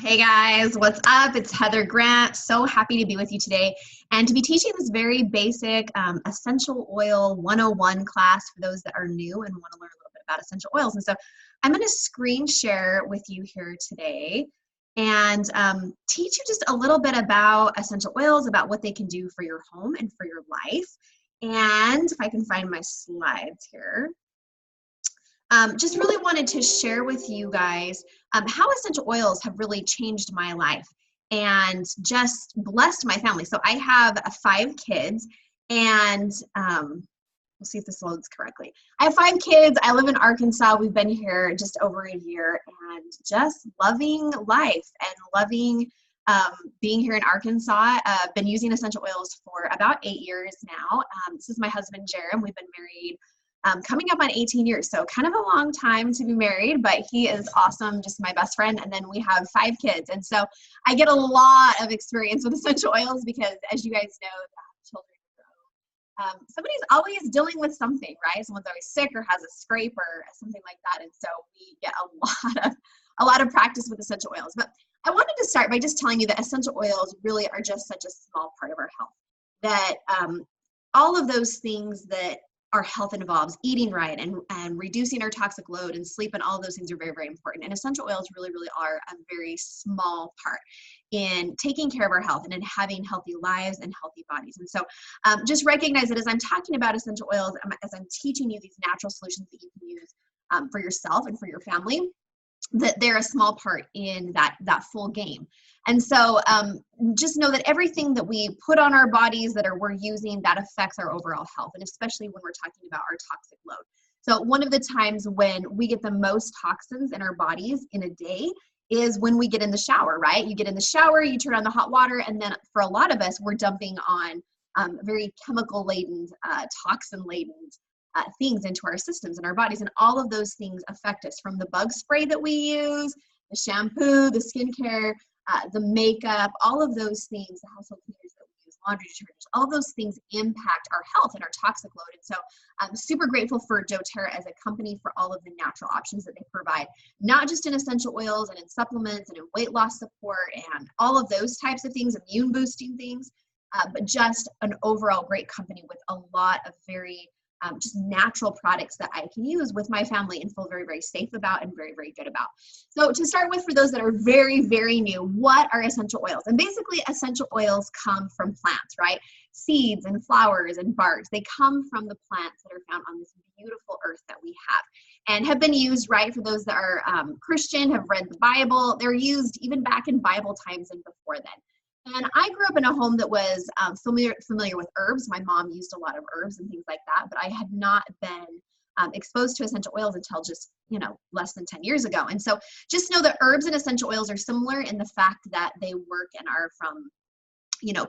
Hey guys, what's up? It's Heather Grant. So happy to be with you today and to be teaching this very basic essential oil 101 class for those that are new and want to learn a little bit about essential oils. And so I'm going to screen share with you here today and teach you just a little bit about essential oils, about what they can do for your home and for your life. And if I can find my slides here. Just really wanted to share with you guys how essential oils have really changed my life and just blessed my family. So I have 5 kids, and we'll see if this loads correctly. I have 5 kids. I live in Arkansas. We've been here just over a year and just loving life and loving being here in Arkansas. I've been using essential oils for about 8 years now. This is my husband, Jerem. We've been married coming up on 18 years, so kind of a long time to be married, but he is awesome, just my best friend. And then we have 5 kids, and so I get a lot of experience with essential oils because, as you guys know, children grow. Somebody's always dealing with something, right? Someone's always sick or has a scrape or something like that, and so we get a lot of practice with essential oils. But I wanted to start by just telling you that essential oils really are just such a small part of our health. That all of those things that our health involves, eating right and reducing our toxic load and sleep, and all of those things are very, very important. And essential oils really, really are a very small part in taking care of our health and in having healthy lives and healthy bodies. And so just recognize that as I'm talking about essential oils, as I'm teaching you these natural solutions that you can use for yourself and for your family, that they're a small part in that full game. And so just know that everything that we put on our bodies that we're using, that affects our overall health, and especially when we're talking about our toxic load. So one of the times when we get the most toxins in our bodies in a day is when we get in the shower, right? You get in the shower, you turn on the hot water, and then for a lot of us, we're dumping on very chemical-laden, toxin-laden things into our systems and our bodies, and all of those things affect us, from the bug spray that we use, the shampoo, the skincare, the makeup, all of those things, the household cleaners that we use, laundry detergents, all those things impact our health and our toxic load. And so I'm super grateful for doTERRA as a company for all of the natural options that they provide, not just in essential oils and in supplements and in weight loss support and all of those types of things, immune boosting things, but just an overall great company with a lot of very just natural products that I can use with my family and feel very, very safe about and very, very good about. So to start with, for those that are very, very new, what are essential oils? And basically essential oils come from plants, right? Seeds and flowers and barks, they come from the plants that are found on this beautiful earth that we have and have been used, right? For those that are Christian, have read the Bible, they're used even back in Bible times and before then. And I grew up in a home that was familiar with herbs. My mom used a lot of herbs and things like that, but I had not been exposed to essential oils until just, less than 10 years ago. And so just know that herbs and essential oils are similar in the fact that they work and are from,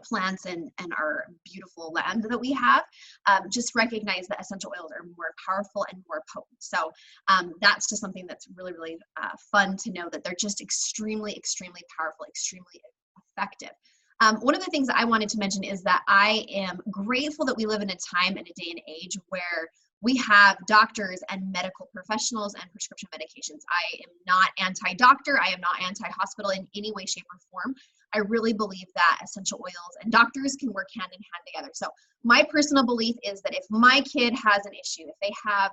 plants and our beautiful land that we have. Just recognize that essential oils are more powerful and more potent. So that's just something that's really, really fun to know, that they're just extremely, extremely powerful, extremely effective. One of the things that I wanted to mention is that I am grateful that we live in a time and a day and age where we have doctors and medical professionals and prescription medications. I am not anti-doctor. I am not anti-hospital in any way, shape, or form. I really believe that essential oils and doctors can work hand in hand together. So my personal belief is that if my kid has an issue, if they have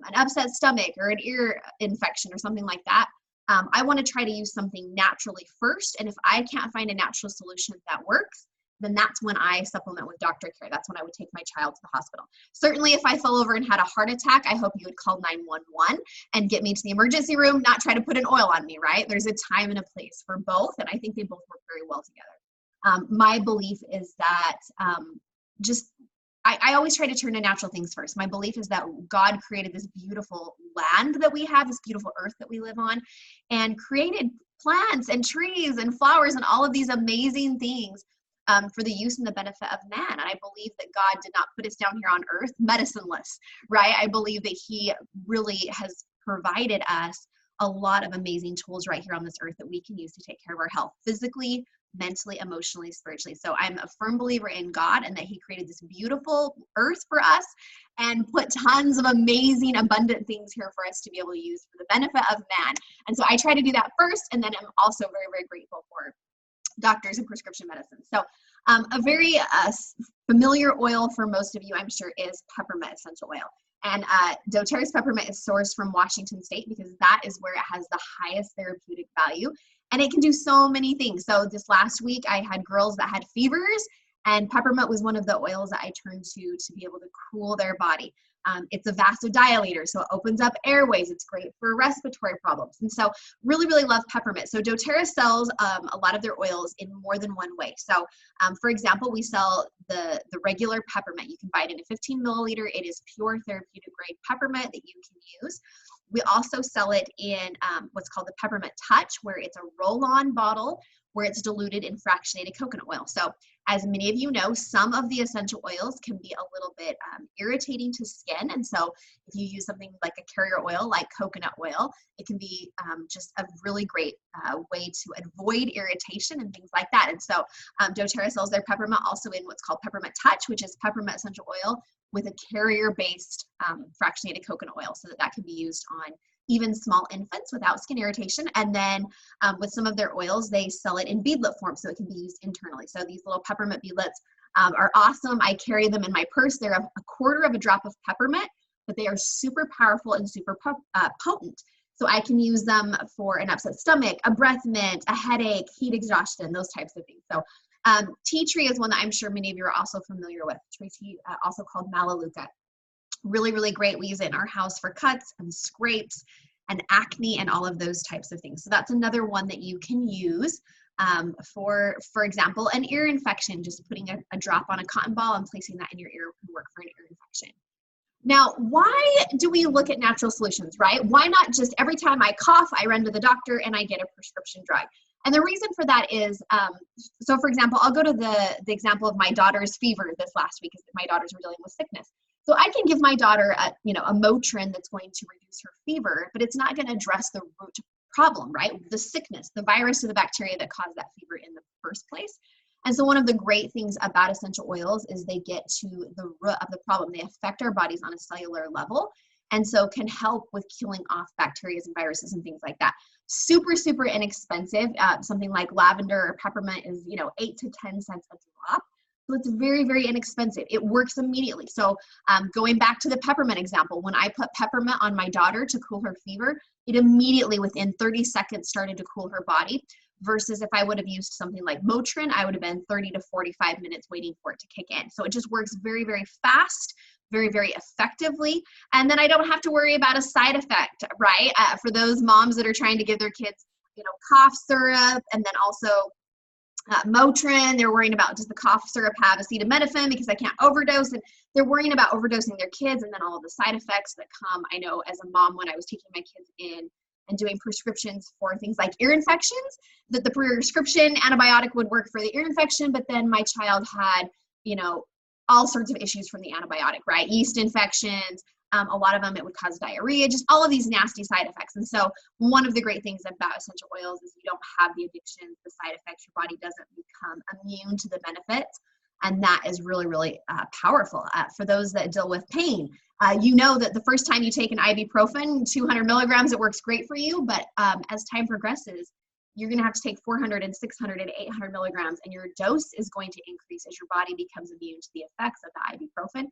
an upset stomach or an ear infection or something like that, I want to try to use something naturally first. And if I can't find a natural solution that works, then that's when I supplement with doctor care. That's when I would take my child to the hospital. Certainly, if I fell over and had a heart attack, I hope you would call 911 and get me to the emergency room, not try to put an oil on me, right? There's a time and a place for both, and I think they both work very well together. My belief is that I always try to turn to natural things first. My belief is that God created this beautiful land that we have, this beautiful earth that we live on, and created plants and trees and flowers and all of these amazing things for the use and the benefit of man. And I believe that God did not put us down here on earth medicineless, right? I believe that he really has provided us a lot of amazing tools right here on this earth that we can use to take care of our health physically, mentally, emotionally, spiritually. So I'm a firm believer in God and that he created this beautiful earth for us and put tons of amazing, abundant things here for us to be able to use for the benefit of man. And so I try to do that first. And then I'm also very, very grateful for doctors and prescription medicine. So a very familiar oil for most of you, I'm sure, is peppermint essential oil. And doTERRA's peppermint is sourced from Washington State because that is where it has the highest therapeutic value. And it can do so many things. So this last week, I had girls that had fevers, and peppermint was one of the oils that I turned to be able to cool their body. It's a vasodilator, so it opens up airways. It's great for respiratory problems. And so really, really love peppermint. So doTERRA sells a lot of their oils in more than one way. So for example, we sell the regular peppermint. You can buy it in a 15 milliliter. It is pure therapeutic grade peppermint that you can use. We also sell it in what's called the Peppermint Touch, where it's a roll-on bottle where it's diluted in fractionated coconut oil. So as many of you know, some of the essential oils can be a little bit irritating to skin. And so if you use something like a carrier oil, like coconut oil, it can be just a really great way to avoid irritation and things like that. And so doTERRA sells their peppermint also in what's called Peppermint Touch, which is peppermint essential oil with a carrier-based fractionated coconut oil, so that can be used on even small infants without skin irritation. And then with some of their oils, they sell it in beadlet form, so it can be used internally. So these little peppermint beadlets are awesome. I carry them in my purse. They're a quarter of a drop of peppermint, but they are super powerful and super potent. So I can use them for an upset stomach, a breath mint, a headache, heat exhaustion, those types of things. So tea tree is one that I'm sure many of you are also familiar with. Tree tea, also called Melaleuca. Really, really great. We use it in our house for cuts and scrapes and acne and all of those types of things. So that's another one that you can use for example, an ear infection. Just putting a drop on a cotton ball and placing that in your ear can work for an ear infection. Now, why do we look at natural solutions, right? Why not just every time I cough, I run to the doctor and I get a prescription drug? And the reason for that is, so for example, I'll go to the example of my daughter's fever this last week, because my daughters were dealing with sickness. So I can give my daughter a Motrin that's going to reduce her fever, but it's not going to address the root problem, right? The sickness, the virus or the bacteria that caused that fever in the first place. And so one of the great things about essential oils is they get to the root of the problem. They affect our bodies on a cellular level, and so can help with killing off bacteria and viruses and things like that. Super, super inexpensive. Something like lavender or peppermint is, 8 to 10 cents a drop. So it's very, very inexpensive. It works immediately. So going back to the peppermint example, when I put peppermint on my daughter to cool her fever, it immediately within 30 seconds started to cool her body. Versus if I would have used something like Motrin, I would have been 30 to 45 minutes waiting for it to kick in. So it just works very, very fast, very, very effectively. And then I don't have to worry about a side effect, right? For those moms that are trying to give their kids, cough syrup and then also Motrin, they're worrying about, does the cough syrup have acetaminophen because I can't overdose? And they're worrying about overdosing their kids and then all of the side effects that come. I know as a mom, when I was taking my kids in and doing prescriptions for things like ear infections, that the prescription antibiotic would work for the ear infection, but then my child had, all sorts of issues from the antibiotic, right? Yeast infections, a lot of them, it would cause diarrhea, just all of these nasty side effects. And so one of the great things about essential oils is you don't have the addictions, the side effects, your body doesn't become immune to the benefits. And that is really, really powerful. For those that deal with pain, you know that the first time you take an ibuprofen, 200 milligrams, it works great for you. But as time progresses, you're going to have to take 400 and 600 and 800 milligrams, and your dose is going to increase as your body becomes immune to the effects of the ibuprofen.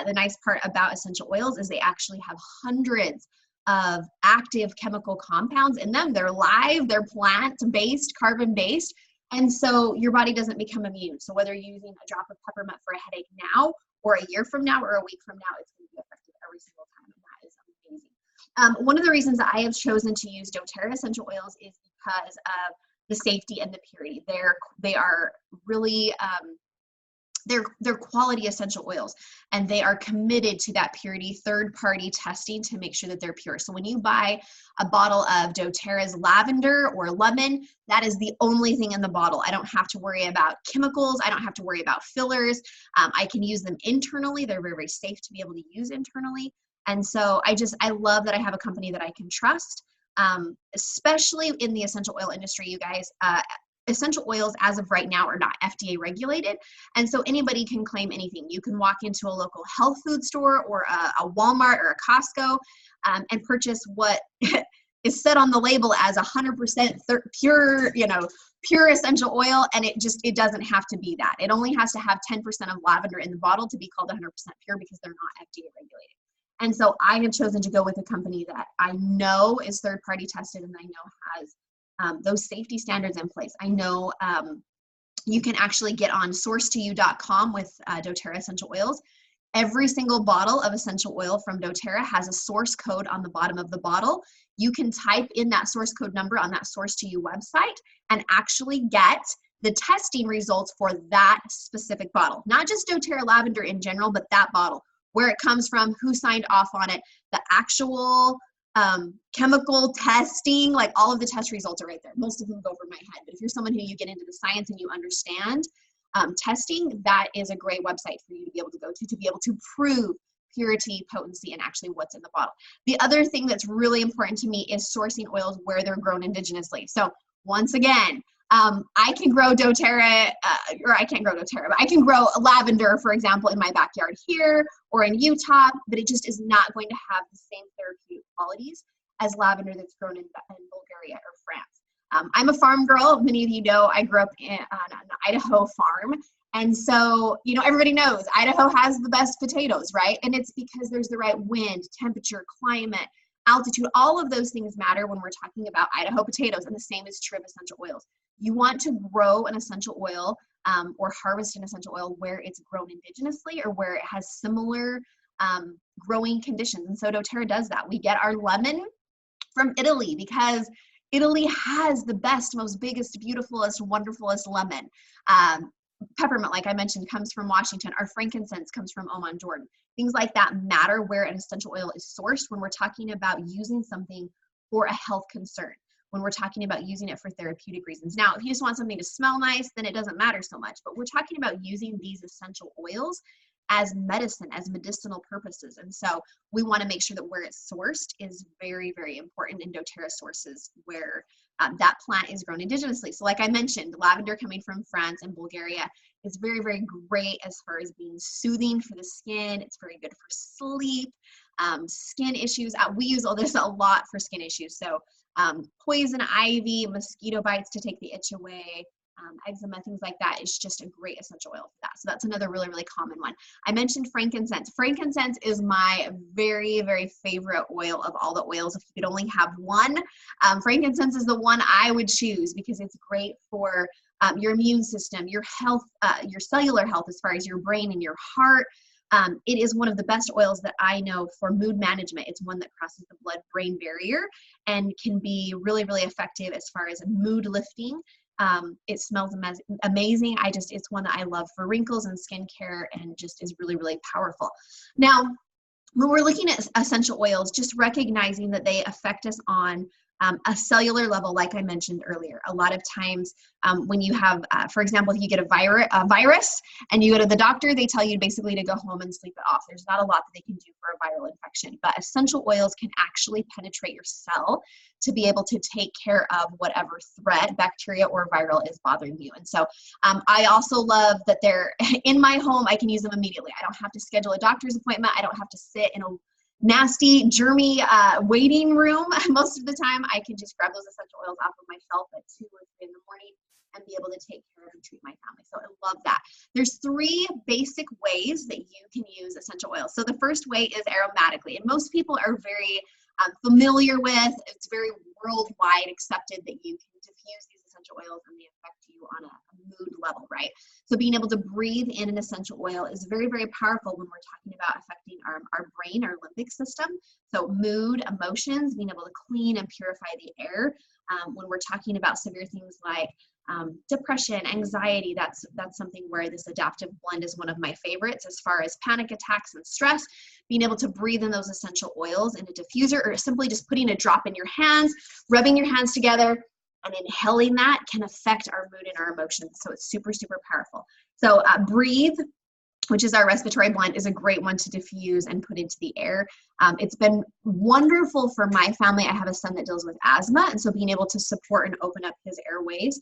The nice part about essential oils is they actually have hundreds of active chemical compounds in them. They're live, they're plant-based, carbon-based, and so your body doesn't become immune. So whether you're using a drop of peppermint for a headache now, or a year from now, or a week from now, it's going to be effective every single time, and that is amazing. One of the reasons that I have chosen to use doTERRA essential oils is because of the safety and the purity. They are really they're quality essential oils, and they are committed to that purity third-party testing to make sure that they're pure. So when you buy a bottle of doTERRA's lavender or lemon, that is the only thing in the bottle. I don't have to worry about chemicals. I don't have to worry about fillers. I can use them internally. They're very, very safe to be able to use internally. And so I love that I have a company that I can trust, especially in the essential oil industry, you guys. essential oils as of right now are not FDA regulated. And so anybody can claim anything. You can walk into a local health food store or a Walmart or a Costco and purchase what is said on the label as 100% pure, pure essential oil. And it doesn't have to be that. It only has to have 10% of lavender in the bottle to be called 100% pure because they're not FDA regulated. And so I have chosen to go with a company that I know is third-party tested and I know has those safety standards in place. I know you can actually get on source2you.com with doTERRA essential oils. Every single bottle of essential oil from doTERRA has a source code on the bottom of the bottle. You can type in that source code number on that Source2You website and actually get the testing results for that specific bottle. Not just doTERRA lavender in general, but that bottle, where it comes from, who signed off on it, the actual chemical testing, like all of the test results are right there. Most of them go over my head, but if you're someone who you get into the science and you understand testing, that is a great website for you to be able to go to be able to prove purity, potency, and actually what's in the bottle. The other thing that's really important to me is sourcing oils where they're grown indigenously. So once again, I can grow doTERRA, or I can't grow doTERRA, but I can grow lavender, for example, in my backyard here or in Utah, but it just is not going to have the same therapeutic qualities as lavender that's grown in Bulgaria or France. I'm a farm girl. Many of you know I grew up on an Idaho farm. And so, everybody knows Idaho has the best potatoes, right? And it's because there's the right wind, temperature, climate, altitude. All of those things matter when we're talking about Idaho potatoes. And the same is true of essential oils. You want to grow an essential oil or harvest an essential oil where it's grown indigenously or where it has similar growing conditions. And so doTERRA does that. We get our lemon from Italy because Italy has the best, most biggest, beautifulest, wonderfulest lemon. Peppermint, like I mentioned, comes from Washington. Our frankincense comes from Oman, Jordan. Things like that matter where an essential oil is sourced when we're talking about using something for a health concern, when we're talking about using it for therapeutic reasons. Now, if you just want something to smell nice, then it doesn't matter so much. But we're talking about using these essential oils as medicine, as medicinal purposes. And so we want to make sure that where it's sourced is very, very important, and doTERRA sources where that plant is grown indigenously. So like I mentioned, lavender coming from France and Bulgaria is very, very great as far as being soothing for the skin. It's very good for sleep, skin issues. We use all this a lot for skin issues. So poison ivy, mosquito bites to take the itch away, eczema, things like that is just a great essential oil for that. So that's another really, really common one. I mentioned frankincense. Frankincense is my very, very favorite oil of all the oils. If you could only have one, frankincense is the one I would choose because it's great for your immune system, your health, your cellular health as far as your brain and your heart. It is one of the best oils that I know for mood management. It's one that crosses the blood-brain barrier and can be really, really effective as far as mood lifting. It smells amazing. It's one that I love for wrinkles and skincare and just is really, really powerful. Now, when we're looking at essential oils, just recognizing that they affect us on a cellular level, like I mentioned earlier. A lot of times when you have, for example, if you get a virus and you go to the doctor, they tell you basically to go home and sleep it off. There's not a lot that they can do for a viral infection, but essential oils can actually penetrate your cell to be able to take care of whatever threat, bacteria or viral, is bothering you. And so I also love that they're in my home. I can use them immediately. I don't have to schedule a doctor's appointment. I don't have to sit in a nasty, germy waiting room. Most of the time, I can just grab those essential oils off of my shelf at 2 or 3 in the morning and be able to take care of and treat my family. So I love that. There's 3 basic ways that you can use essential oils. So the first way is aromatically, and most people are very familiar with. It's very worldwide accepted that you can diffuse these essential oils and they affect you on a mood level, right? So being able to breathe in an essential oil is very, very powerful when we're talking about affecting our brain, our limbic system. So mood, emotions, being able to clean and purify the air. When we're talking about severe things like depression, anxiety, that's something where this adaptive blend is one of my favorites. As far as panic attacks and stress, being able to breathe in those essential oils in a diffuser, or simply just putting a drop in your hands, rubbing your hands together and inhaling that can affect our mood and our emotions. So it's super, super powerful. So Breathe, which is our respiratory blend, is a great one to diffuse and put into the air. It's been wonderful for my family. I have a son that deals with asthma, and so being able to support and open up his airways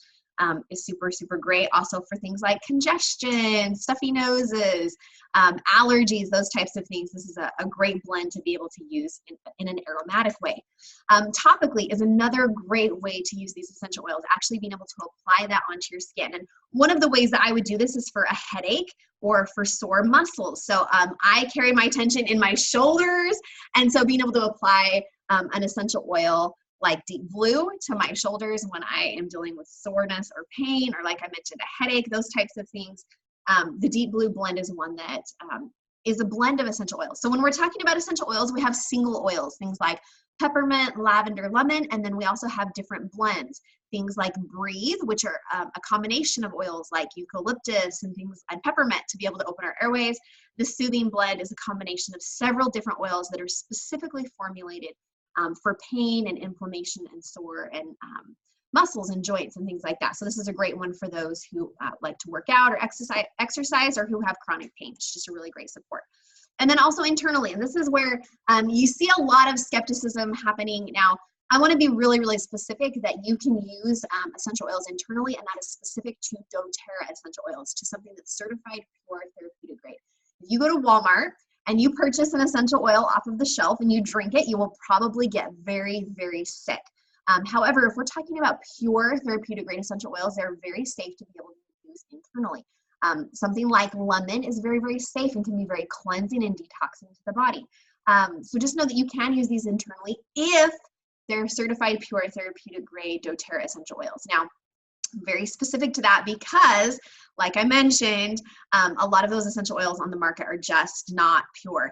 is super, super great. Also for things like congestion, stuffy noses, allergies, those types of things. This is a great blend to be able to use in an aromatic way. Topically is another great way to use these essential oils, actually being able to apply that onto your skin. And one of the ways that I would do this is for a headache or for sore muscles. So I carry my tension in my shoulders, and so being able to apply an essential oil like Deep Blue to my shoulders when I am dealing with soreness or pain, or like I mentioned, a headache, those types of things. The Deep Blue blend is one that is a blend of essential oils. So when we're talking about essential oils, we have single oils, things like peppermint, lavender, lemon, and then we also have different blends, things like Breathe, which are a combination of oils like eucalyptus and things and peppermint to be able to open our airways. The Soothing blend is a combination of several different oils that are specifically formulated for pain and inflammation and sore and muscles and joints and things like that. So this is a great one for those who like to work out or exercise or who have chronic pain. It's just a really great support. And then also internally, and this is where you see a lot of skepticism happening. Now, I want to be really, really specific that you can use essential oils internally, and that is specific to doTERRA essential oils, to something that's certified pure therapeutic grade. If you go to Walmart and you purchase an essential oil off of the shelf and you drink it, you will probably get very, very sick. However, if we're talking about pure therapeutic grade essential oils, they're very safe to be able to use internally. Something like lemon is very, very safe and can be very cleansing and detoxing to the body. So just know that you can use these internally if they're certified pure therapeutic grade doTERRA essential oils. Now, very specific to that because, like I mentioned, a lot of those essential oils on the market are just not pure.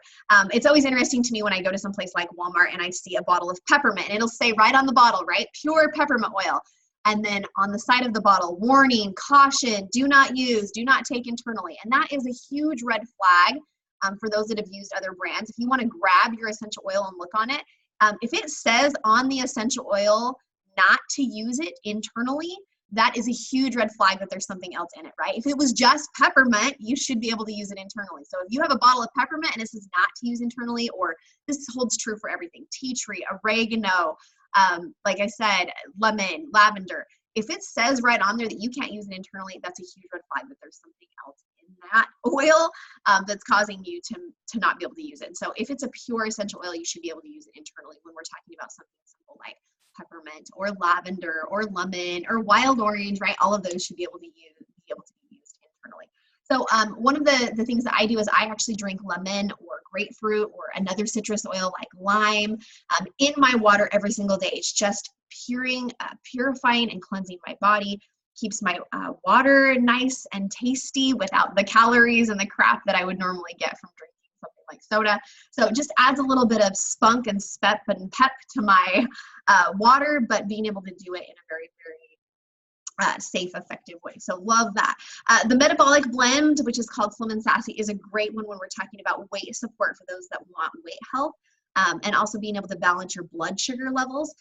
It's always interesting to me when I go to some place like Walmart and I see a bottle of peppermint, and it'll say right on the bottle, right, pure peppermint oil. And then on the side of the bottle, warning, caution, do not use, do not take internally. And that is a huge red flag for those that have used other brands. If you want to grab your essential oil and look on it, if it says on the essential oil not to use it internally, that is a huge red flag that there's something else in it, right? If it was just peppermint, you should be able to use it internally. So if you have a bottle of peppermint and this is not to use internally, or this holds true for everything, tea tree, oregano, like I said, lemon, lavender, if it says right on there that you can't use it internally, that's a huge red flag that there's something else in that oil that's causing you to not be able to use it. And so if it's a pure essential oil, you should be able to use it internally when we're talking about something simple like peppermint or lavender or lemon or wild orange, right? All of those should be able to be used internally. So one of the things that I do is I actually drink lemon or grapefruit or another citrus oil like lime in my water every single day. It's just purifying and cleansing my body, keeps my water nice and tasty without the calories and the crap that I would normally get from drinking something like soda. So it just adds a little bit of spunk and spep and pep to my water, but being able to do it in a very, very safe, effective way. So love that. The metabolic blend, which is called Slim and Sassy, is a great one when we're talking about weight support for those that want weight health, and also being able to balance your blood sugar levels.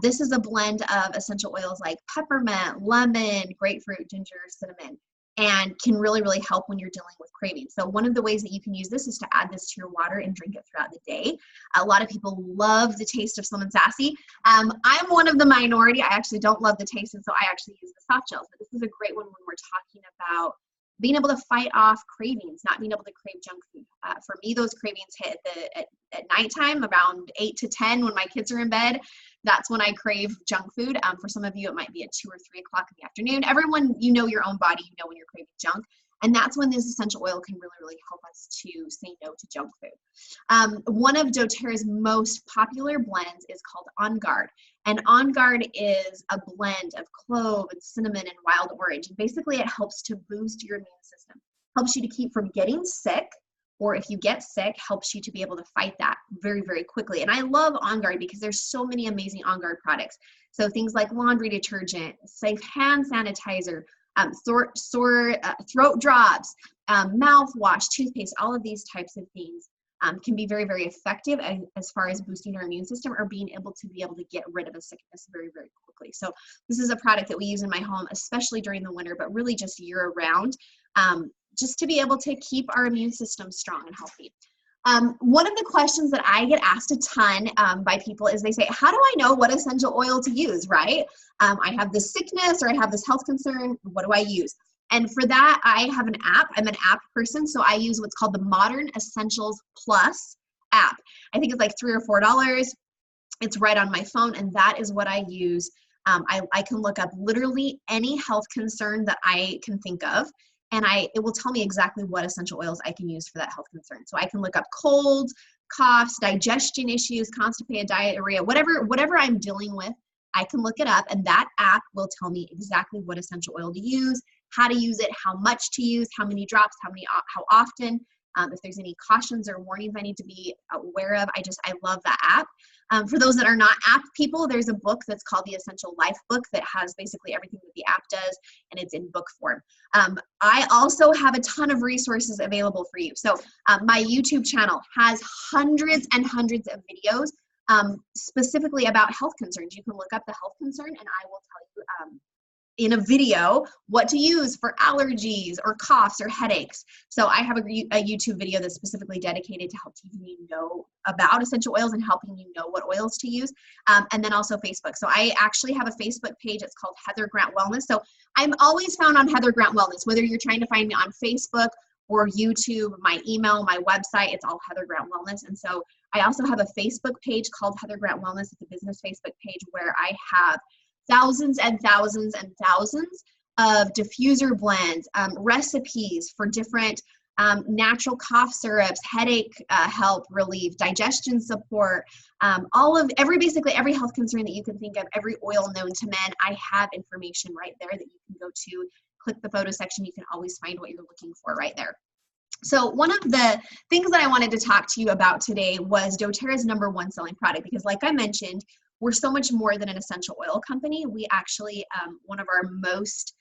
This is a blend of essential oils like peppermint, lemon, grapefruit, ginger, cinnamon, and can really, really help when you're dealing with cravings. So one of the ways that you can use this is to add this to your water and drink it throughout the day. A lot of people love the taste of Slim and Sassy. I'm one of the minority. I actually don't love the taste, and so I actually use the soft gels. But this is a great one when we're talking about being able to fight off cravings, not being able to crave junk food. For me, those cravings hit at nighttime around 8 to 10 when my kids are in bed. That's when I crave junk food. For some of you, it might be at 2 or 3 o'clock in the afternoon. Everyone, you know your own body, you know when you're craving junk. And that's when this essential oil can really, really help us to say no to junk food. One of doTERRA's most popular blends is called On Guard. And On Guard is a blend of clove and cinnamon and wild orange. And basically it helps to boost your immune system, helps you to keep from getting sick, or if you get sick, helps you to be able to fight that very, very quickly. And I love On Guard because there's so many amazing On Guard products. So things like laundry detergent, safe hand sanitizer, throat drops, mouthwash, toothpaste, all of these types of things can be very, very effective as far as boosting our immune system or being able to get rid of a sickness very, very quickly. So this is a product that we use in my home, especially during the winter, but really just year round, just to be able to keep our immune system strong and healthy. One of the questions that I get asked a ton by people is they say, how do I know what essential oil to use, right? I have this sickness or I have this health concern, what do I use? And for that, I have an app. I'm an app person, so I use what's called the Modern Essentials Plus app. I think it's like $3 or $4. It's right on my phone, and that is what I use. I can look up literally any health concern that I can think of, and it will tell me exactly what essential oils I can use for that health concern. So I can look up colds, coughs, digestion issues, constipated, diarrhea, whatever I'm dealing with, I can look it up, and that app will tell me exactly what essential oil to use, how to use it, how much to use, how many drops, how often, if there's any cautions or warnings I need to be aware of. I love that app. For those that are not app people, there's a book that's called the Essential Life Book that has basically everything that the app does, and it's in book form. I also have a ton of resources available for you. So my YouTube channel has hundreds and hundreds of videos specifically about health concerns. You can look up the health concern, and I will tell you in a video what to use for allergies or coughs or headaches. So I have a YouTube video that's specifically dedicated to helping you know about essential oils and helping you know what oils to use. And then also Facebook. So I actually have a Facebook page. It's called Heather Grant Wellness. So I'm always found on Heather Grant Wellness, whether you're trying to find me on Facebook or YouTube, my email, my website, it's all Heather Grant Wellness. And so I also have a Facebook page called Heather Grant Wellness. It's a business Facebook page where I have thousands and thousands and thousands of diffuser blends, recipes for different natural cough syrups, headache help relief, digestion support, basically every health concern that you can think of, every oil known to men. I have information right there that you can go to, click the photo section. You can always find what you're looking for right there. So one of the things that I wanted to talk to you about today was doTERRA's #1 selling product, because like I mentioned, we're so much more than an essential oil company. We actually, one of our most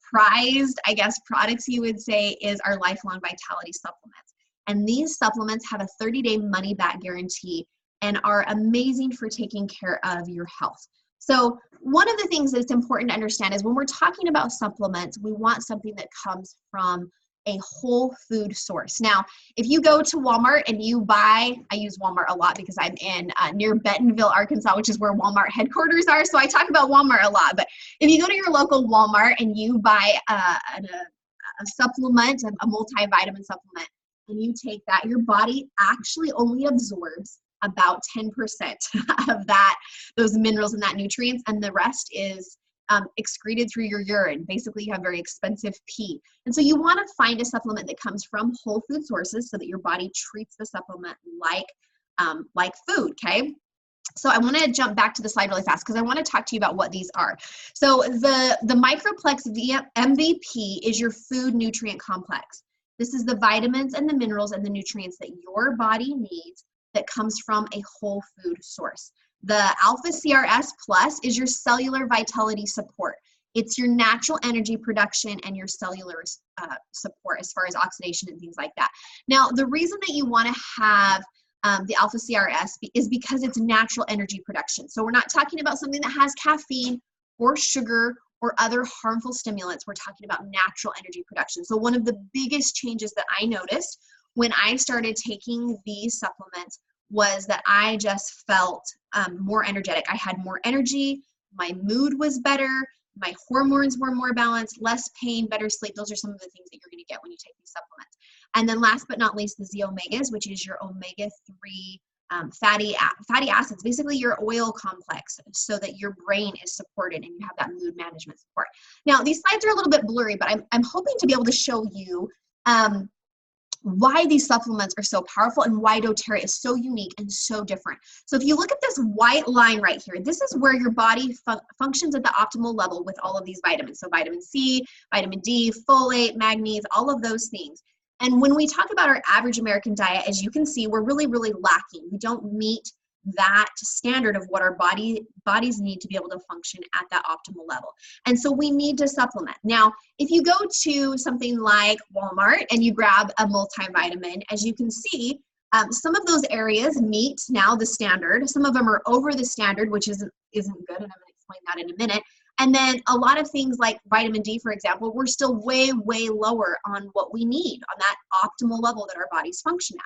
prized, I guess, products you would say is our Lifelong Vitality supplements. And these supplements have a 30-day money-back guarantee and are amazing for taking care of your health. So one of the things that's important to understand is when we're talking about supplements, we want something that comes from a whole food source. Now, if you go to Walmart and you buy, I use Walmart a lot because I'm in near Bentonville, Arkansas, which is where Walmart headquarters are. So I talk about Walmart a lot, but if you go to your local Walmart and you buy a supplement, a multivitamin supplement, and you take that, your body actually only absorbs about 10% of those minerals and that nutrients, and the rest is excreted through your urine. Basically, you have very expensive pee. And so you want to find a supplement that comes from whole food sources so that your body treats the supplement like food, okay? So I want to jump back to the slide really fast because I want to talk to you about what these are. So the Microplex MVP is your food nutrient complex. This is the vitamins and the minerals and the nutrients that your body needs that comes from a whole food source. The Alpha CRS Plus is your cellular vitality support. It's your natural energy production and your cellular support as far as oxidation and things like that. Now, the reason that you want to have the Alpha CRS is because it's natural energy production. So we're not talking about something that has caffeine or sugar or other harmful stimulants. We're talking about natural energy production. So one of the biggest changes that I noticed when I started taking these supplements was that I just felt more energetic. I had more energy, my mood was better, my hormones were more balanced, less pain, better sleep. Those are some of the things that you're gonna get when you take these supplements. And then last but not least, the Z-Omegas, which is your omega-3 fatty acids, basically your oil complex, so that your brain is supported and you have that mood management support. Now, these slides are a little bit blurry, but I'm hoping to be able to show you why these supplements are so powerful and why doTERRA is so unique and so different. So if you look at this white line right here, this is where your body functions at the optimal level with all of these vitamins. So vitamin C, vitamin D, folate, manganese, all of those things. And when we talk about our average American diet, as you can see, we're really, really lacking. We don't meet that standard of what our bodies need to be able to function at that optimal level. And so we need to supplement. Now, if you go to something like Walmart and you grab a multivitamin, as you can see, some of those areas meet now the standard. Some of them are over the standard, which isn't good, and I'm going to explain that in a minute. And then a lot of things like vitamin D, for example, we're still way, way lower on what we need on that optimal level that our bodies function at.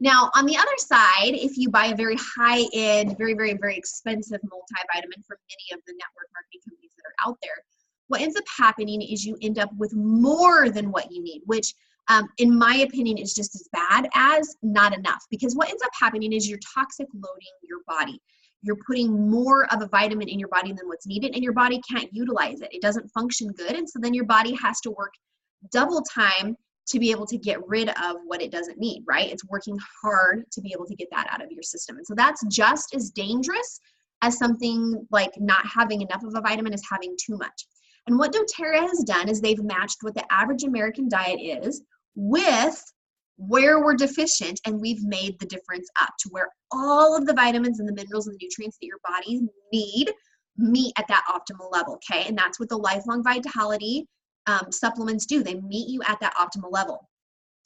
Now, on the other side, if you buy a very high-end, very, very, very expensive multivitamin from many of the network marketing companies that are out there, what ends up happening is you end up with more than what you need, which in my opinion is just as bad as not enough. Because what ends up happening is you're toxic loading your body. You're putting more of a vitamin in your body than what's needed, and your body can't utilize it. It doesn't function good, and so then your body has to work double time to be able to get rid of what it doesn't need, right? It's working hard to be able to get that out of your system. And so that's just as dangerous as something like not having enough of a vitamin is having too much. And what doTERRA has done is they've matched what the average American diet is with where we're deficient, and we've made the difference up to where all of the vitamins and the minerals and the nutrients that your body need meet at that optimal level, okay? And that's what the Lifelong Vitality supplements do. They meet you at that optimal level.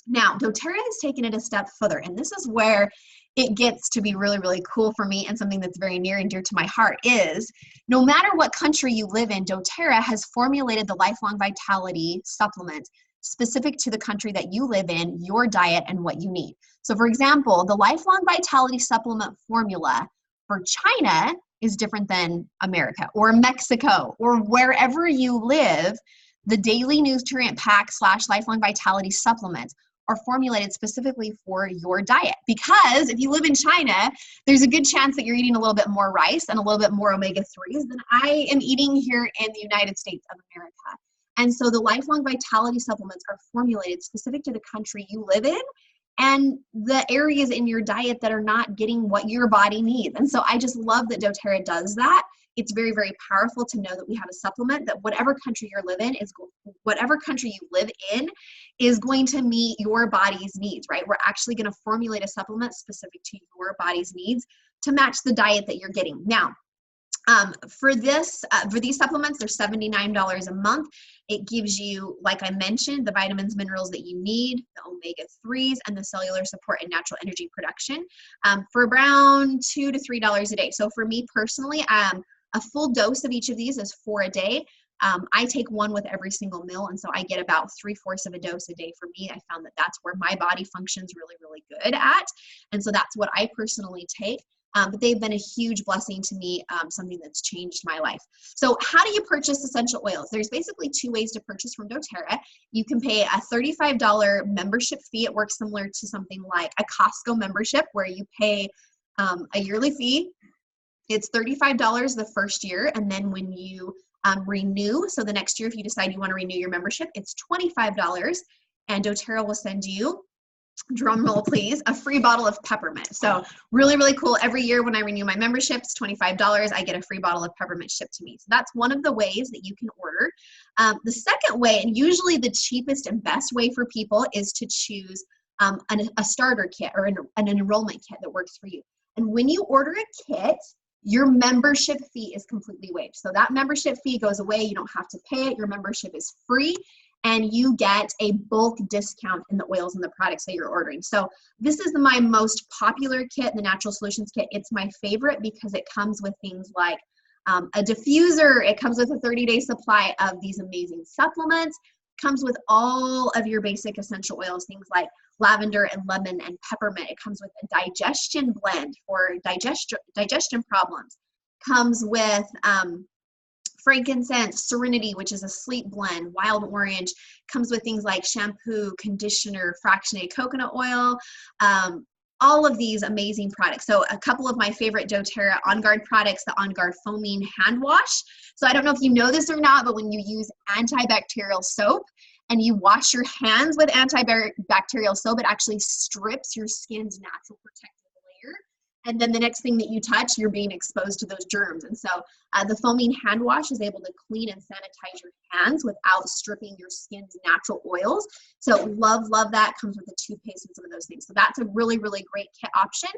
Now, doTERRA has taken it a step further, and this is where it gets to be really, really cool for me, and something that's very near and dear to my heart is no matter what country you live in, doTERRA has formulated the Lifelong Vitality supplement specific to the country that you live in, your diet, and what you need. So for example, the Lifelong Vitality supplement formula for China is different than America or Mexico or wherever you live. The Daily Nutrient Pack / Lifelong Vitality supplements are formulated specifically for your diet. Because if you live in China, there's a good chance that you're eating a little bit more rice and a little bit more omega-3s than I am eating here in the United States of America. And so the Lifelong Vitality supplements are formulated specific to the country you live in and the areas in your diet that are not getting what your body needs. And so I just love that doTERRA does that. It's very, very powerful to know that we have a supplement that whatever country you live in is going to meet your body's needs, right? We're actually going to formulate a supplement specific to your body's needs to match the diet that you're getting. Now, for these supplements, they're $79 a month. It gives you, like I mentioned, the vitamins, minerals that you need, the omega-3s, and the cellular support and natural energy production for around $2 to $3 a day. So for me personally, a full dose of each of these is 4 a day. I take one with every single meal, and so I get about 3/4 of a dose a day for me. I found that that's where my body functions really, really good at, and so that's what I personally take. But they've been a huge blessing to me, something that's changed my life. So how do you purchase essential oils? There's basically 2 ways to purchase from doTERRA. You can pay a $35 membership fee. It works similar to something like a Costco membership where you pay a yearly fee. It's $35 the first year, and then when you renew, so the next year if you decide you want to renew your membership, it's $25, and doTERRA will send you, drum roll please, a free bottle of peppermint. So really, really cool. Every year when I renew my membership, it's $25. I get a free bottle of peppermint shipped to me. So that's one of the ways that you can order. The second way, and usually the cheapest and best way for people, is to choose a starter kit or an enrollment kit that works for you. And when you order a kit, your membership fee is completely waived. So that membership fee goes away. You don't have to pay it. Your membership is free, and you get a bulk discount in the oils and the products that you're ordering. So this is my most popular kit, the Natural Solutions Kit. It's my favorite because it comes with things like a diffuser. It comes with a 30-day supply of these amazing supplements. It comes with all of your basic essential oils, things like lavender and lemon and peppermint. It comes with a digestion blend for digestion problems. Comes with frankincense, serenity, which is a sleep blend, wild orange. Comes with things like shampoo, conditioner, fractionated coconut oil, all of these amazing products. So a couple of my favorite doTERRA On Guard products, the On Guard Foaming Hand Wash. So I don't know if you know this or not, but when you use antibacterial soap and you wash your hands with antibacterial soap, it actually strips your skin's natural protective layer. And then the next thing that you touch, you're being exposed to those germs. And so the foaming hand wash is able to clean and sanitize your hands without stripping your skin's natural oils. So love that. Comes with the toothpaste and some of those things. So that's a really, really great kit option.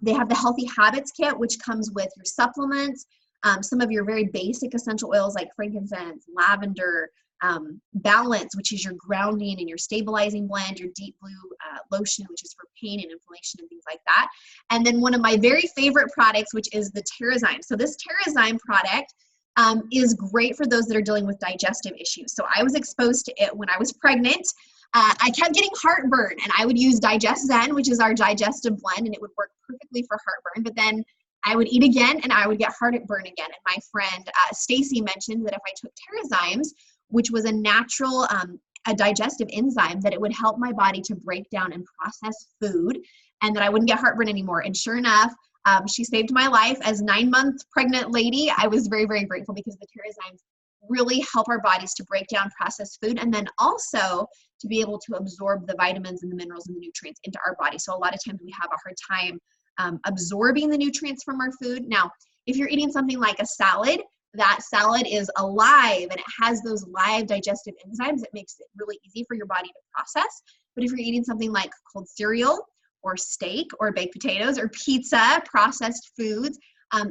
They have the Healthy Habits Kit, which comes with your supplements, some of your very basic essential oils like frankincense, lavender, Balance, which is your grounding and your stabilizing blend, your deep blue lotion, which is for pain and inflammation and things like that. And then one of my very favorite products, which is the Terrazyme. So this Terrazyme product is great for those that are dealing with digestive issues. So I was exposed to it when I was pregnant. I kept getting heartburn, and I would use Digest Zen, which is our digestive blend, and it would work perfectly for heartburn. But then I would eat again, and I would get heartburn again. And my friend Stacy mentioned that if I took Terrazymes, which was a natural a digestive enzyme, that it would help my body to break down and process food, and that I wouldn't get heartburn anymore. And sure enough, she saved my life as 9-month pregnant lady. I was very, very grateful because the Terrazymes really help our bodies to break down processed food, and then also to be able to absorb the vitamins and the minerals and the nutrients into our body. So a lot of times we have a hard time absorbing the nutrients from our food. Now, if you're eating something like a salad, that salad is alive and it has those live digestive enzymes. It makes it really easy for your body to process. But if you're eating something like cold cereal or steak or baked potatoes or pizza, processed foods,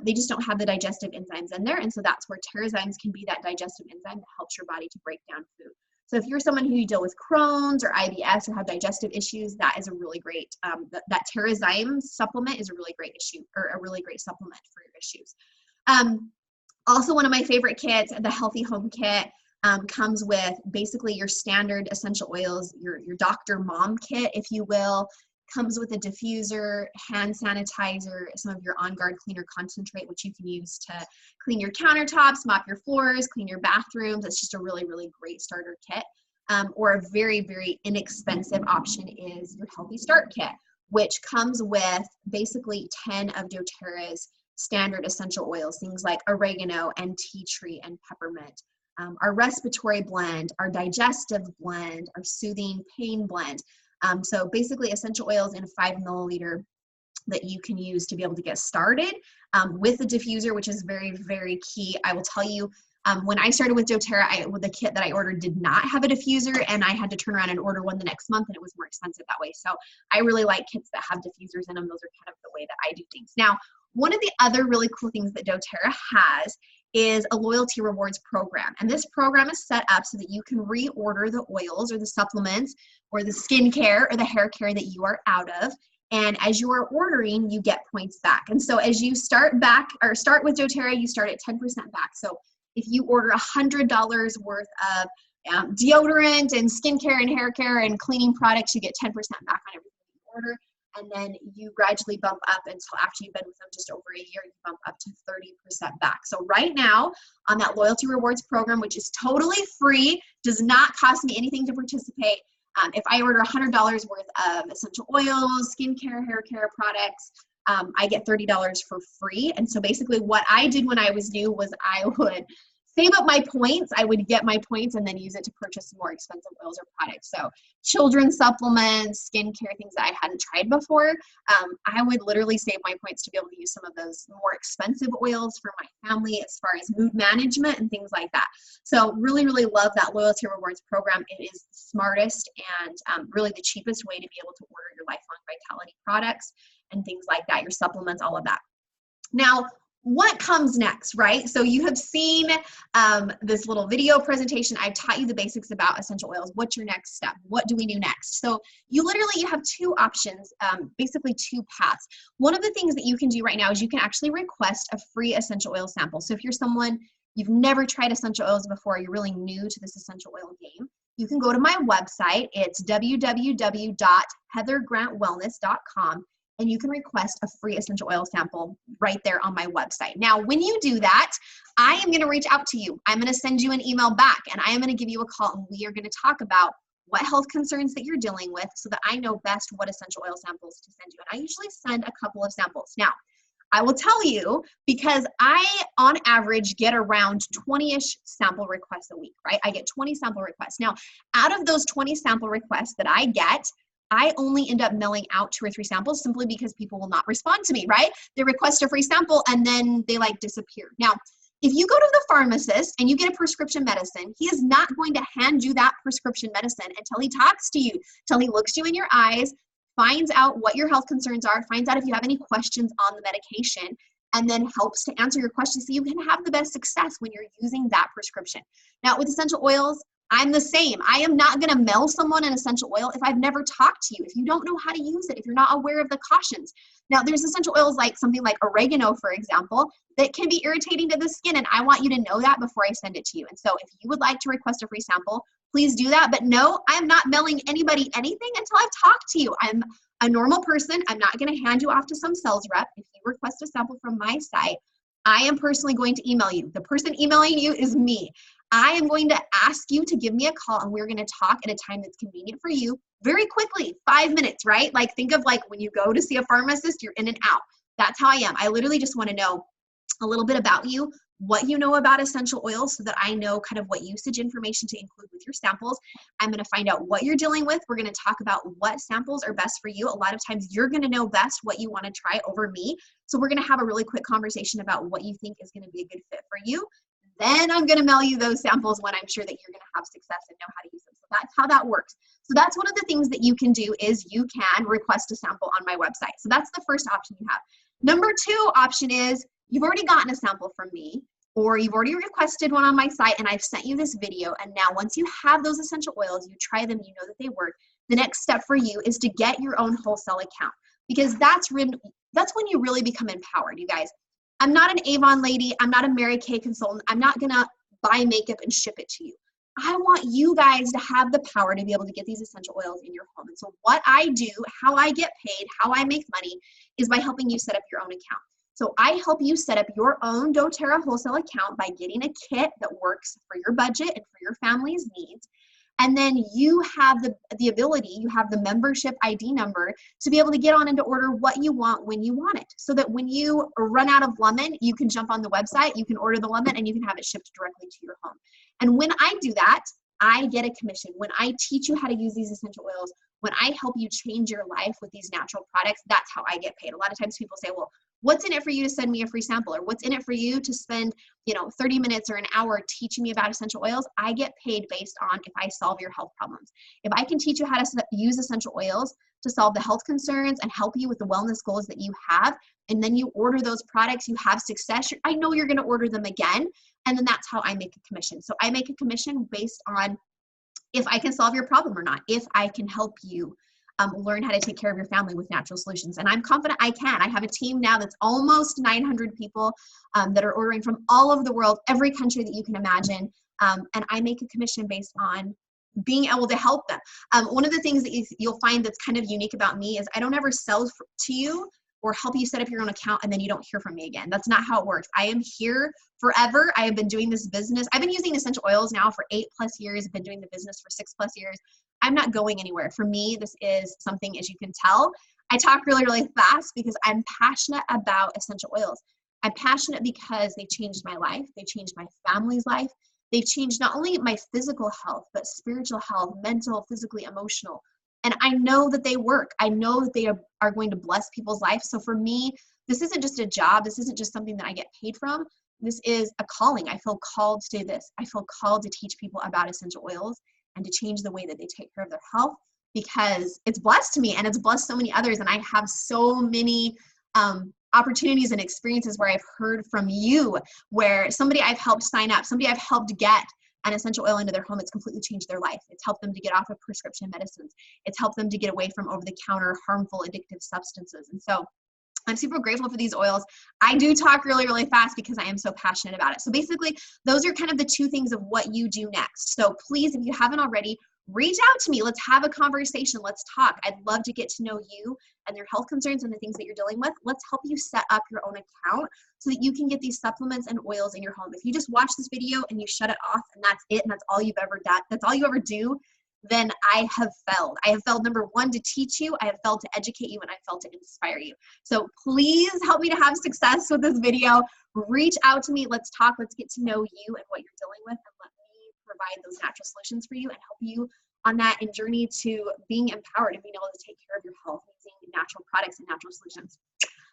they just don't have the digestive enzymes in there. And so that's where Terrazymes can be that digestive enzyme that helps your body to break down food. So if you're someone who deal with Crohn's or IBS or have digestive issues, that is a really great, that Terrazymes supplement is a really great issue, or a really great supplement for your issues. Also, one of my favorite kits, the Healthy Home Kit, comes with basically your standard essential oils, your Dr. Mom kit, if you will. Comes with a diffuser, hand sanitizer, some of your On Guard cleaner concentrate, which you can use to clean your countertops, mop your floors, clean your bathrooms. It's just a really, really great starter kit. Or a very, very inexpensive option is your Healthy Start Kit, which comes with basically 10 of doTERRA's standard essential oils, things like oregano and tea tree and peppermint. Our respiratory blend, our digestive blend, our soothing pain blend. So basically essential oils in a 5 milliliter that you can use to be able to get started with the diffuser, which is very, very key. I will tell you, when I started with doTERRA, the kit that I ordered did not have a diffuser, and I had to turn around and order one the next month, and it was more expensive that way. So I really like kits that have diffusers in them. Those are kind of the way that I do things. Now, one of the other really cool things that doTERRA has is a loyalty rewards program. And this program is set up so that you can reorder the oils or the supplements or the skincare or the hair care that you are out of. And as you are ordering, you get points back. And so as you start with doTERRA, you start at 10% back. So if you order $100 worth of deodorant and skincare and hair care and cleaning products, you get 10% back on everything you order. And then you gradually bump up until after you've been with them just over a year, you bump up to 30% back. So right now on that loyalty rewards program, which is totally free, does not cost me anything to participate. If I order $100 worth of essential oils, skincare, hair care products, I get $30 for free. And so basically what I did when I was new was I would save up my points. I would get my points and then use it to purchase more expensive oils or products. So children's supplements, skincare, things that I hadn't tried before. I would literally save my points to be able to use some of those more expensive oils for my family as far as mood management and things like that. So really, really love that loyalty rewards program. It is the smartest and really the cheapest way to be able to order your Lifelong Vitality products and things like that, your supplements, all of that. Now, what comes next, right? So you have seen this little video presentation. I've taught you the basics about essential oils. What's your next step? What do we do next? So you have two options, basically two paths. One of the things that you can do right now is you can actually request a free essential oil sample. So if you're someone, you've never tried essential oils before, you're really new to this essential oil game, you can go to my website. It's www.heathergrantwellness.com. and you can request a free essential oil sample right there on my website. Now, when you do that, I am gonna reach out to you. I'm gonna send you an email back, and I am gonna give you a call, and we are gonna talk about what health concerns that you're dealing with so that I know best what essential oil samples to send you. And I usually send a couple of samples. Now, I will tell you, because I, on average, get around 20-ish sample requests a week, right? I get 20 sample requests. Now, out of those 20 sample requests that I get, I only end up mailing out 2 or 3 samples simply because people will not respond to me, right? They request a free sample and then they disappear. Now, if you go to the pharmacist and you get a prescription medicine, he is not going to hand you that prescription medicine until he talks to you, till he looks you in your eyes, finds out what your health concerns are, finds out if you have any questions on the medication, and then helps to answer your questions so you can have the best success when you're using that prescription. Now, with essential oils, I'm the same. I am not going to mail someone an essential oil if I've never talked to you, if you don't know how to use it, if you're not aware of the cautions. Now, there's essential oils like something like oregano, for example, that can be irritating to the skin, and I want you to know that before I send it to you. And so if you would like to request a free sample, please do that. But no, I am not mailing anybody anything until I've talked to you. I'm a normal person. I'm not going to hand you off to some sales rep. If you request a sample from my site, I am personally going to email you. The person emailing you is me. I am going to ask you to give me a call, and we're going to talk at a time that's convenient for you very quickly, 5 minutes, right? Like, think of like when you go to see a pharmacist, you're in and out. That's how I am. I literally just want to know a little bit about you, what you know about essential oils, so that I know kind of what usage information to include with your samples. I'm going to find out what you're dealing with. We're going to talk about what samples are best for you. A lot of times you're going to know best what you want to try over me. So we're going to have a really quick conversation about what you think is going to be a good fit for you. Then I'm going to mail you those samples when I'm sure that you're going to have success and know how to use them. So that's how that works. So that's one of the things that you can do, is you can request a sample on my website. So that's the first option you have. Number 2 option is you've already gotten a sample from me, or you've already requested one on my site and I've sent you this video. And now once you have those essential oils, you try them, you know that they work. The next step for you is to get your own wholesale account, because that's when you really become empowered, you guys. I'm not an Avon lady. I'm not a Mary Kay consultant. I'm not going to buy makeup and ship it to you. I want you guys to have the power to be able to get these essential oils in your home. And so what I do, how I get paid, how I make money, is by helping you set up your own account. So I help you set up your own doTERRA wholesale account by getting a kit that works for your budget and for your family's needs. And then you have the ability, you have the membership ID number to be able to get on and to order what you want when you want it. So that when you run out of lemon, you can jump on the website, you can order the lemon, and you can have it shipped directly to your home. And when I do that, I get a commission. When I teach you how to use these essential oils, when I help you change your life with these natural products, that's how I get paid. A lot of times people say, well, what's in it for you to send me a free sample? Or what's in it for you to spend, 30 minutes or an hour teaching me about essential oils? I get paid based on if I solve your health problems. If I can teach you how to use essential oils to solve the health concerns and help you with the wellness goals that you have, and then you order those products, you have success, I know you're going to order them again. And then that's how I make a commission. So I make a commission based on if I can solve your problem or not, if I can help you learn how to take care of your family with natural solutions. And I'm confident I can. I have a team now that's almost 900 people that are ordering from all over the world, every country that you can imagine. And I make a commission based on being able to help them. One of the things that you'll find that's kind of unique about me is I don't ever sell to you or help you set up your own account and then you don't hear from me again. That's not how it works. I am here forever. I have been doing this business. I've been using essential oils now for 8+ years. I've been doing the business for 6+ years. I'm not going anywhere. For me, this is something, as you can tell, I talk really, really fast because I'm passionate about essential oils. I'm passionate because they changed my life. They changed my family's life. They've changed not only my physical health, but spiritual health, mental, physically, emotional. And I know that they work. I know that they are going to bless people's lives. So for me, this isn't just a job. This isn't just something that I get paid from. This is a calling. I feel called to do this. I feel called to teach people about essential oils and to change the way that they take care of their health, because it's blessed me and it's blessed so many others. And I have so many opportunities and experiences where I've heard from you, where somebody I've helped sign up, somebody I've helped get an essential oil into their home, it's completely changed their life. It's helped them to get off of prescription medicines. It's helped them to get away from over-the-counter harmful addictive substances. And so I'm super grateful for these oils. I do talk really, really fast because I am so passionate about it. So basically, those are kind of the 2 things of what you do next. So please, if you haven't already, reach out to me. Let's have a conversation. Let's talk. I'd love to get to know you and your health concerns and the things that you're dealing with. Let's help you set up your own account so that you can get these supplements and oils in your home. If you just watch this video and you shut it off and that's it and that's all you've ever done, that's all you ever do, then I have failed. I have failed, number 1, to teach you. I have failed to educate you, and I failed to inspire you. So please help me to have success with this video. Reach out to me. Let's talk. Let's get to know you and what you're dealing with, and let me provide those natural solutions for you and help you on that journey to being empowered and being able to take care of your health using natural products and natural solutions.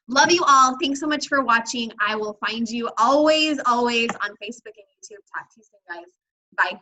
Love you all. Thanks so much for watching. I will find you always on Facebook and YouTube. Talk to you soon, guys. Bye.